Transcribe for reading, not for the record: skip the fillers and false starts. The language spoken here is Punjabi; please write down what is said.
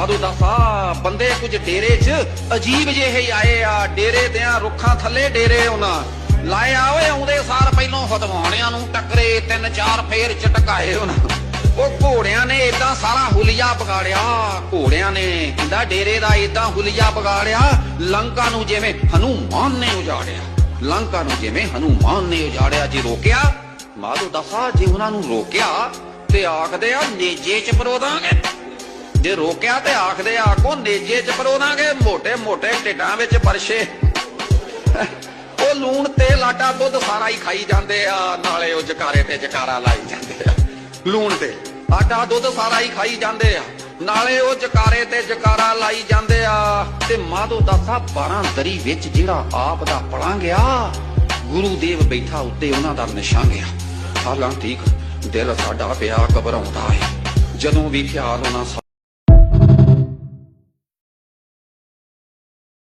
ਮਾਧੋ ਦਾਸਾ ਬੰਦੇ ਕੁਝ ਡੇਰੇ 'ਚ ਅਜੀਬ ਜਿਹੇ ਆਏ ਆ। ਡੇਰੇ ਦਿਆਂ ਰੁੱਖਾਂ ਥੱਲੇ ਡੇਰੇ ਉਹਨਾਂ ਲਾਏ ਆ। ਓਏ ਆਉਂਦੇ ਸਾਰ ਪਹਿਲੋਂ ਹਦਵਾਣਿਆਂ ਨੂੰ ਟੱਕਰੇ, 3-4 ਫੇਰ ਝਟਕਾਏ ਉਹਨਾਂ। ਉਹ ਘੋੜਿਆਂ ਨੇ ਏਦਾਂ ਸਾਰਾ ਹੁਲੀਆ ਵਿਗਾੜਿਆ। ਘੋੜਿਆਂ ਨੇ ਕਹਿੰਦਾ ਡੇਰੇ ਦਾ ਏਦਾਂ ਹੁਲੀਆ ਵਿਗਾੜਿਆ, ਲੰਕਾ ਨੂੰ ਜਿਵੇਂ ਹਨੂਮਾਨ ਨੇ ਉਜਾੜਿਆ। ਲੰਕਾ ਨੂੰ ਜਿਵੇਂ ਹਨੂਮਾਨ ਨੇ ਉਜਾੜਿਆ। ਜੇ ਰੋਕਿਆ ਮਾਧੋ ਦਾਸਾ, ਜੇ ਉਹਨਾਂ ਨੂੰ ਰੋਕਿਆ ਤੇ ਆਖਦੇ ਆ ਨੇਜੇ 'ਚ ਪਰੋ ਦਾਂਗੇ। ਜੇ ਰੋਕਿਆ ਤੇ ਆਖਦੇ ਆ ਕੋ ਨੇਜੇ 'ਚ ਪਰੋ ਦਾਂਗੇ। ਮੋਟੇ ਮੋਟੇ ਢਿੱਡਾਂ ਵਿੱਚ ਪਰਸ਼ੇ, ਉਹ ਲੂਣ ਤੇਲ ਆਟਾ ਦੁੱਧ ਸਾਰਾ ਹੀ ਖਾਈ ਜਾਂਦੇ ਆ, ਨਾਲੇ ਉਹ ਜਕਾਰੇ ਤੇ ਜਕਾਰਾ ਲਾਈ ਜਾਂਦੇ ਆ। ਲੂਣ ਤੇ ਆਟਾ ਦੁੱਧ ਸਾਰਾ ਹੀ ਖਾਈ ਜਾਂਦੇ ਆ, ਨਾਲੇ ਉਹ ਜਕਾਰੇ ਤੇ ਜਕਾਰਾ ਲਾਈ ਜਾਂਦੇ ਆ। ਤੇ ਮਾਧੋ ਦਾਸਾ 12 ਦਰੀ ਵਿੱਚ ਜਿਹੜਾ ਆਪ ਦਾ ਪਲਾਂ ਗਿਆ, ਗੁਰੂ ਦੇਵ ਬੈਠਾ ਉੱਤੇ ਉਹਨਾਂ ਦਾ ਨਿਸ਼ਾਨ ਗਿਆ। ਹਾਲਾਂ ਠੀਕ ਦਿਲ ਸਾਡਾ ਪਿਆ ਘਬਰਾਉਂਦਾ ਏ, ਜਦੋਂ ਵੀ ਖਿਆਲ ਉਹਨਾਂ